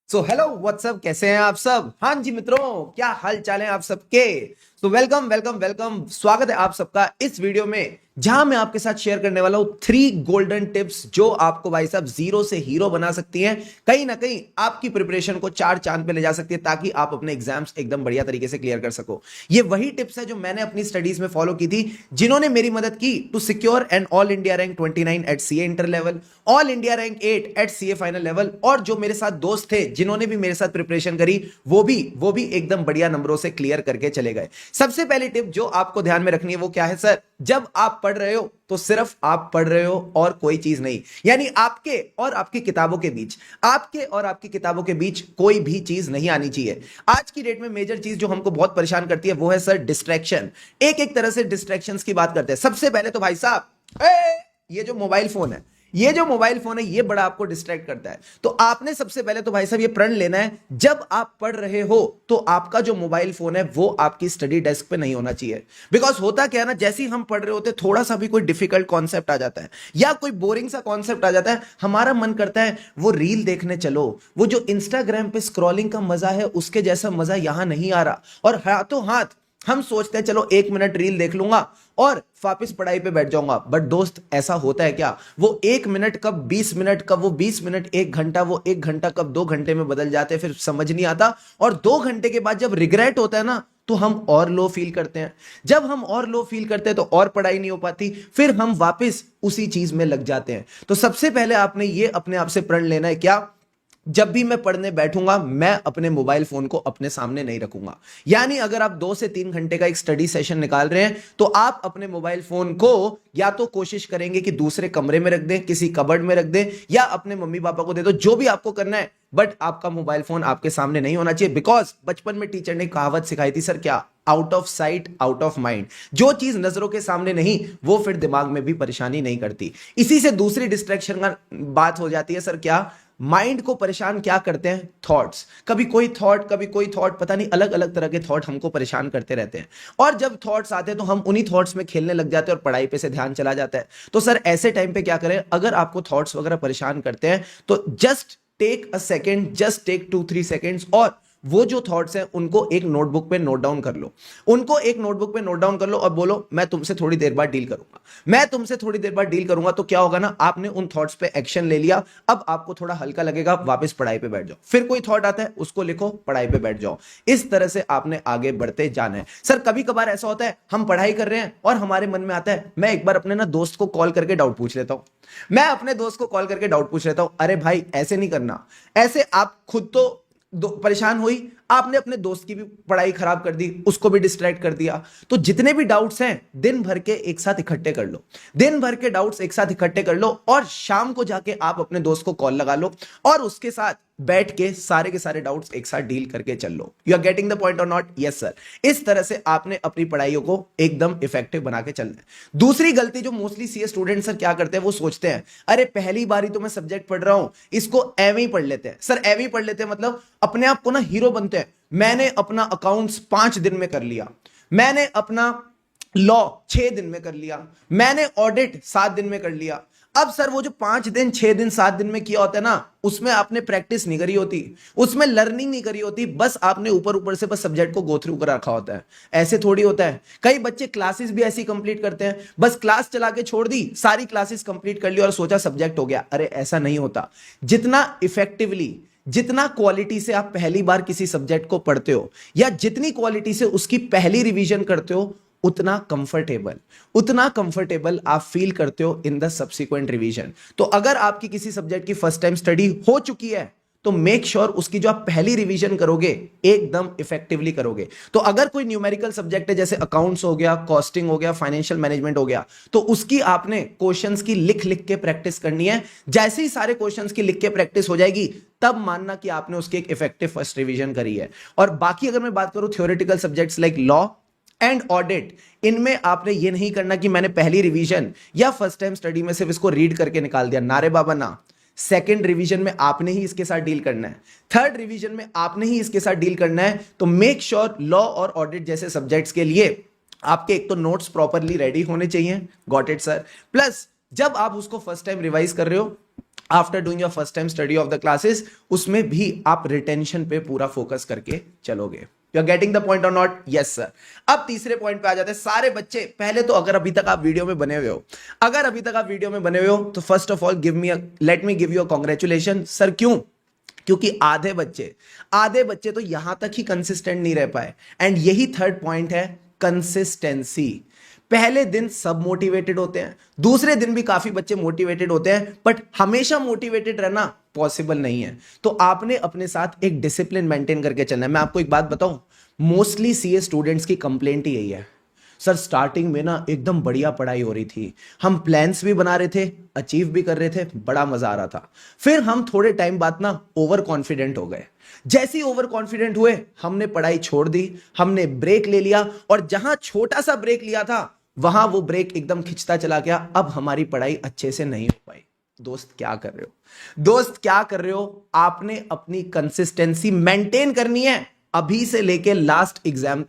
So hello what's up, कैसे हैं आप सब। हाँ जी मित्रों, क्या हाल चाल है आप सबके। तो वेलकम वेलकम वेलकम, स्वागत है आप सबका इस वीडियो में, जहां मैं आपके साथ शेयर करने वाला हूं 3 गोल्डन टिप्स जो आपको भाई साहब जीरो से हीरो बना सकती हैं, कहीं ना कहीं आपकी प्रिपरेशन को 4 चांद पे ले जा सकती है, ताकि आप अपने एग्जाम्स एकदम बढ़िया तरीके से क्लियर कर सको। ये वही टिप्स है जो मैंने अपनी स्टडीज में फॉलो की थी, जिन्होंने मेरी मदद की to secure an all India rank 29 at CA inter level, all India rank 8 at CA final level, और जो मेरे साथ दोस्त थे जिन्होंने भी मेरे साथ प्रिपरेशन करी, वो भी एकदम बढ़िया नंबरों से क्लियर करके चले गए। सबसे पहली टिप जो आपको ध्यान में रखनी है वो क्या है सर, जब आप पढ़ रहे हो तो सिर्फ आप पढ़ रहे हो और कोई चीज नहीं, यानी आपके और आपकी किताबों के बीच, आपके और आपकी किताबों के बीच कोई भी चीज नहीं आनी चाहिए। आज की डेट में मेजर चीज जो हमको बहुत परेशान करती है वो है सर डिस्ट्रैक्शन। एक एक तरह से डिस्ट्रैक्शंस की बात करते हैं। सबसे पहले तो भाई साहब ये जो मोबाइल फोन है, ये बड़ा आपको डिस्ट्रैक्ट करता है। तो आपने सबसे पहले तो भाई साहब ये प्रण लेना है, जब आप पढ़ रहे हो तो आपका जो मोबाइल फोन है वो आपकी स्टडी डेस्क पे नहीं होना चाहिए। बिकॉज होता क्या है ना, जैसे ही हम पढ़ रहे होते थोड़ा सा भी कोई डिफिकल्ट कॉन्सेप्ट आ जाता है या कोई बोरिंग सा कॉन्सेप्ट आ जाता है, हमारा मन करता है वो रील देखने चलो, वो जो इंस्टाग्राम पे स्क्रॉलिंग का मजा है उसके जैसा मजा यहां नहीं आ रहा, और हाथों हाथ हम सोचते हैं चलो 1 मिनट रील देख लूंगा और वापस पढ़ाई पे बैठ जाऊंगा। बट दोस्त, ऐसा होता है क्या? वो 1 मिनट कब 20 मिनट, कब वो 20 मिनट 1 घंटा, वो 1 घंटा कब 2 घंटे में बदल जाते हैं, फिर समझ नहीं आता। और 2 घंटे के बाद जब रिग्रेट होता है ना, तो हम और लो फील करते हैं। जब हम और लो फील करते हैं तो और पढ़ाई नहीं हो पाती, फिर हम वापस उसी चीज में लग जाते हैं। तो सबसे पहले आपने ये अपने आप से प्रण लेना है, क्या? जब भी मैं पढ़ने बैठूंगा मैं अपने मोबाइल फोन को अपने सामने नहीं रखूंगा। यानी अगर आप 2 से 3 घंटे का एक स्टडी सेशन निकाल रहे हैं तो आप अपने मोबाइल फोन को या तो कोशिश करेंगे कि दूसरे कमरे में रख दें, किसी कबर्ड में रख दें, या अपने मम्मी पापा को दे दो, जो भी आपको करना है। बट आपका मोबाइल फोन आपके सामने नहीं होना चाहिए। बिकॉज बचपन में टीचर ने कहावत सिखाई थी सर, क्या? Out of sight out of mind. जो चीज नजरों के सामने नहीं, वो फिर दिमाग में भी परेशानी नहीं करती। इसी से दूसरी डिस्ट्रैक्शन का बात हो जाती है सर, क्या? माइंड को परेशान क्या करते हैं? थॉट्स। कभी कोई थॉट, कभी कोई थॉट, पता नहीं अलग अलग तरह के थॉट हमको परेशान करते रहते हैं। और जब थॉट्स आते हैं तो हम उन्हीं थॉट्स में खेलने लग जाते हैं और पढ़ाई पे से ध्यान चला जाता है। तो सर ऐसे टाइम पे क्या करें? अगर आपको थॉट्स वगैरह परेशान करते हैं तो just take a second, just take 2-3 seconds, और वो जो थॉट्स हैं उनको एक नोटबुक पे नोट डाउन कर लो। उनको एक नोटबुक पे नोट डाउन कर लो और बोलो मैं तुमसे थोड़ी देर बाद डील करूंगा, मैं तुमसे थोड़ी देर बाद डील करूंगा। तो क्या होगा ना, आपने उन थॉट्स पे एक्शन ले लिया। अब आपको थोड़ा हल्का लगेगा, वापस पढ़ाई पे बैठ जाओ। फिर कोई थॉट आता है उसको लिखो, पढ़ाई पे बैठ जाओ। इस तरह से आपने आगे बढ़ते जाना है। सर कभी कभार ऐसा होता है हम पढ़ाई कर रहे हैं और हमारे मन में आता है मैं एक बार अपने ना दोस्त को कॉल करके डाउट पूछ लेता हूं। मैं अपने दोस्त को कॉल करके डाउट पूछ लेता हूं, अरे भाई ऐसे नहीं करना, ऐसे आप खुद तो परेशान हुई, आपने अपने दोस्त की भी पढ़ाई खराब कर दी, उसको भी डिस्ट्रैक्ट कर दिया। तो जितने भी डाउट्स हैं दिन भर के एक साथ इकट्ठे कर लो, दिन भर के डाउट्स एक साथ इकट्ठे कर लो, और शाम को जाके आप अपने दोस्त को कॉल लगा लो और उसके साथ बैठ के सारे डाउट्स एक साथ डील करके चल लो। You are getting the point और नॉट? Yes sir. इस तरह से आपने अपनी पढ़ाइयों को एकदम इफेक्टिव बना के चलना है। दूसरी गलती जो मोस्टली सीए स्टूडेंट सर क्या करते हैं, वो सोचते हैं अरे पहली बारी तो मैं सब्जेक्ट पढ़ रहा हूं, इसको एवं ही पढ़ लेते हैं। सर एवं ही पढ़ लेते हैं मतलब अपने आप को ना हीरो बनते हैं। मैंने अपना अकाउंट्स 5 दिन में कर लिया, मैंने अपना लॉ 6 दिन में कर लिया, मैंने ऑडिट 7 दिन में कर लिया। अब सर वो जो 5 दिन 6 दिन 7 दिन में किया होता है ना, उसमें आपने प्रैक्टिस नहीं करी होती, उसमें लर्निंग नहीं करी होती, बस आपने ऊपर ऊपर से बस सब्जेक्ट को गो थ्रू कर रखा होता है। ऐसे थोड़ी होता है। कई बच्चे क्लासेस भी ऐसी कंप्लीट करते हैं, बस क्लास चला के छोड़ दी, सारी क्लासेस कंप्लीट कर ली और सोचा सब्जेक्ट हो गया। अरे ऐसा नहीं होता। जितना इफेक्टिवली, जितना क्वालिटी से आप पहली बार किसी सब्जेक्ट को पढ़ते हो, या जितनी क्वालिटी से उसकी पहली रिवीजन करते हो, उतना कंफर्टेबल आप फील करते हो इन द सब्सिक्वेंट रिवीजन। तो अगर आपकी किसी सब्जेक्ट की फर्स्ट टाइम स्टडी हो चुकी है तो मेक श्योर उसकी जो आप पहली रिवीजन करोगे एकदम इफेक्टिवली करोगे। तो अगर कोई न्यूमेरिकल सब्जेक्ट है, जैसे अकाउंट्स हो गया, कॉस्टिंग हो गया, फाइनेंशियल मैनेजमेंट हो गया, तो उसकी आपने क्वेश्चंस की लिख लिख के प्रैक्टिस करनी है। जैसे ही सारे क्वेश्चंस की लिख के प्रैक्टिस हो जाएगी, तब मानना कि आपने उसकी एक इफेक्टिव फर्स्ट रिवीजन करी है। और बाकी अगर मैं बात करूं theoretical subjects like law and audit, इनमें आपने ये नहीं करना कि मैंने पहली रिवीजन या फर्स्ट टाइम स्टडी में सिर्फ इसको रीड करके निकाल दिया। नारे बाबा ना, सेकेंड रिवीजन में आपने ही इसके साथ डील करना है, थर्ड रिवीजन में आपने ही इसके साथ डील करना है। तो मेक श्योर लॉ और ऑडिट जैसे सब्जेक्ट्स के लिए आपके एक तो नोट्स प्रॉपरली रेडी होने चाहिए। Got it sir. प्लस जब आप उसको फर्स्ट टाइम रिवाइज कर रहे हो after doing your first time study of the classes, उसमें भी आप रिटेंशन पे पूरा फोकस करके चलोगे। You are getting the point और नॉट? Yes sir. अब तीसरे पॉइंट पे आ जाते हैं सारे बच्चे। पहले तो अगर अभी तक आप वीडियो में बने हुए हो, तो first of all let me give you a congratulation sir. क्यों? क्योंकि आधे बच्चे तो यहां तक ही कंसिस्टेंट नहीं रह पाए। एंड यही थर्ड पॉइंट है, कंसिस्टेंसी। पहले दिन सब मोटिवेटेड होते हैं, दूसरे दिन भी काफी बच्चे मोटिवेटेड होते हैं, बट हमेशा मोटिवेटेड रहना पॉसिबल नहीं है। तो आपने अपने साथ एक डिसिप्लिन मेंटेन करके चलना है। मैं आपको एक बात बताऊं, मोस्टली सीए स्टूडेंट्स की कंप्लेंट ही यही है, सर स्टार्टिंग में ना एकदम बढ़िया पढ़ाई हो रही थी, हम प्लान्स भी बना रहे थे, अचीव भी कर रहे थे, बड़ा मजा आ रहा था, फिर हम थोड़े टाइम बाद ना ओवर कॉन्फिडेंट हो गए। जैसे ही ओवर कॉन्फिडेंट हुए, हमने पढ़ाई छोड़ दी, हमने ब्रेक ले लिया, और जहां छोटा सा ब्रेक लिया था वहां वो ब्रेक एकदम खिंचता चला गया। अब हमारी पढ़ाई अच्छे से नहीं हो पाई। दोस्त क्या कर रहे हो? आपने अपनी कंसिस्टेंसी मेंटेन करनी है अभी से लेके लास्ट एग्जाम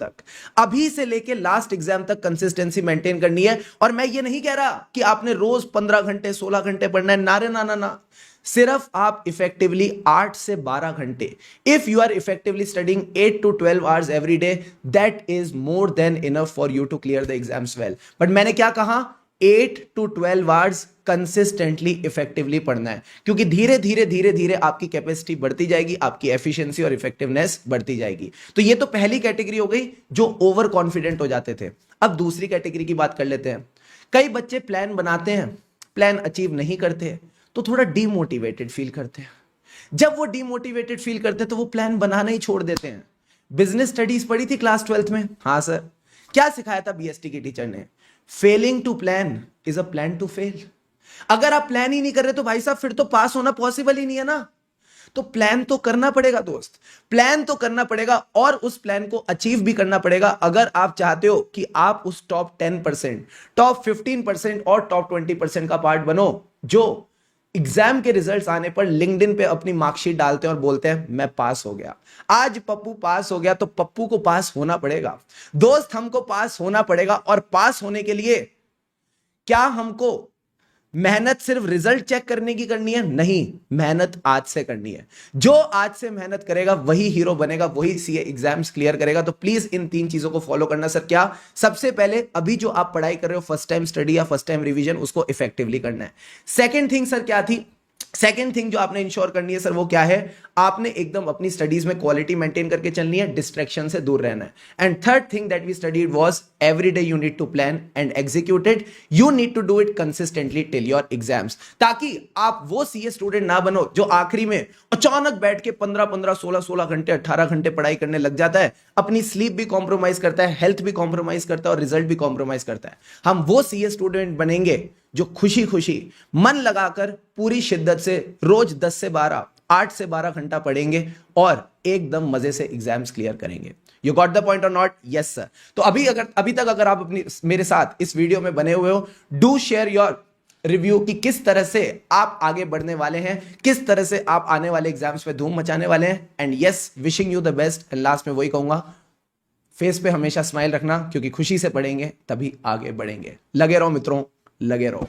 तक कंसिस्टेंसी मेंटेन करनी है। और मैं ये नहीं कह रहा कि आपने रोज 15 घंटे 16 घंटे पढ़ना है, नारे ना। सिर्फ आप इफेक्टिवली 8 से 12 घंटे, if you are effectively studying 8 to 12 hours every day, that is more than enough for you to clear the exams well. But मैंने क्या कहा? 8 to 12 आवर्स कंसिस्टेंटली इफेक्टिवली पढ़ना है, क्योंकि धीरे धीरे आपकी कैपेसिटी बढ़ती जाएगी, आपकी एफिशिएंसी और इफेक्टिवनेस बढ़ती जाएगी। तो ये तो पहली कैटेगरी हो गई जो ओवर कॉन्फिडेंट हो जाते थे। अब दूसरी कैटेगरी की बात कर लेते हैं। कई बच्चे प्लान बनाते हैं, प्लान अचीव नहीं करते, तो थोड़ा डीमोटिवेटेड फील करते हैं। जब वो डीमोटिवेटेड फील करते हैं तो वो प्लान बनाना ही छोड़ देते हैं। बिजनेस स्टडीज पढ़ी थी क्लास 12th में? हाँ सर। क्या सिखाया था बीएसटी की टीचर ने? Failing to plan is a plan to fail. अगर आप प्लान ही नहीं कर रहे तो भाई साहब फिर तो पास होना पॉसिबल ही नहीं है ना। तो प्लान तो करना पड़ेगा दोस्त, प्लान तो करना पड़ेगा, और उस प्लान को अचीव भी करना पड़ेगा अगर आप चाहते हो कि आप उस टॉप 10%, टॉप 15% और टॉप 20% का पार्ट बनो, जो एग्जाम के रिजल्ट्स आने पर लिंक्डइन पे अपनी मार्कशीट डालते हैं और बोलते हैं मैं पास हो गया। आज पप्पू पास हो गया, तो पप्पू को पास होना पड़ेगा दोस्त, हमको पास होना पड़ेगा। और पास होने के लिए क्या हमको मेहनत सिर्फ रिजल्ट चेक करने की करनी है? नहीं, मेहनत आज से करनी है। जो आज से मेहनत करेगा वही हीरो बनेगा, वही सीए एग्जाम्स क्लियर करेगा। तो प्लीज इन 3 चीजों को फॉलो करना। सर क्या? सबसे पहले अभी जो आप पढ़ाई कर रहे हो, फर्स्ट टाइम स्टडी या फर्स्ट टाइम रिवीजन, उसको इफेक्टिवली करना है। सेकेंड थिंग सर क्या थी? सेकेंड थिंग जो आपने इंश्योर करनी है सर, वो क्या है? आपने एकदम अपनी स्टडीज में क्वालिटी मेंटेन करके चलनी है, डिस्ट्रैक्शन से दूर रहना है। And third thing that we studied was every day you need to plan and execute it, you need to do it consistently till your exams, ताकि आप वो सीए स्टूडेंट ना बनो जो आखिरी में अचानक बैठ के 15-15, 16-16 घंटे, 18 घंटे पढ़ाई करने लग जाता है, अपनी स्लीप भी कॉम्प्रोमाइज करता है, हेल्थ भी कॉम्प्रोमाइज करता है और रिजल्ट भी कॉम्प्रोमाइज करता है। हम वो सीए स्टूडेंट बनेंगे जो खुशी खुशी मन लगाकर पूरी शिद्दत से रोज 10 से 12, 8 से 12 घंटा पढ़ेंगे और एकदम मजे से एग्जाम्स क्लियर करेंगे। यू गॉट द पॉइंट और नॉट? Yes sir. तो अभी तक अगर आप अपनी मेरे साथ इस वीडियो में बने हुए हो, डू शेयर योर रिव्यू कि किस तरह से आप आगे बढ़ने वाले हैं, किस तरह से आप आने वाले एग्जाम्स पे धूम मचाने वाले हैं। And yes, wishing you the best. And last में वही कहूंगा, फेस पे हमेशा स्माइल रखना, क्योंकि खुशी से पढ़ेंगे तभी आगे बढ़ेंगे। लगे रहो मित्रों, लगे रहो।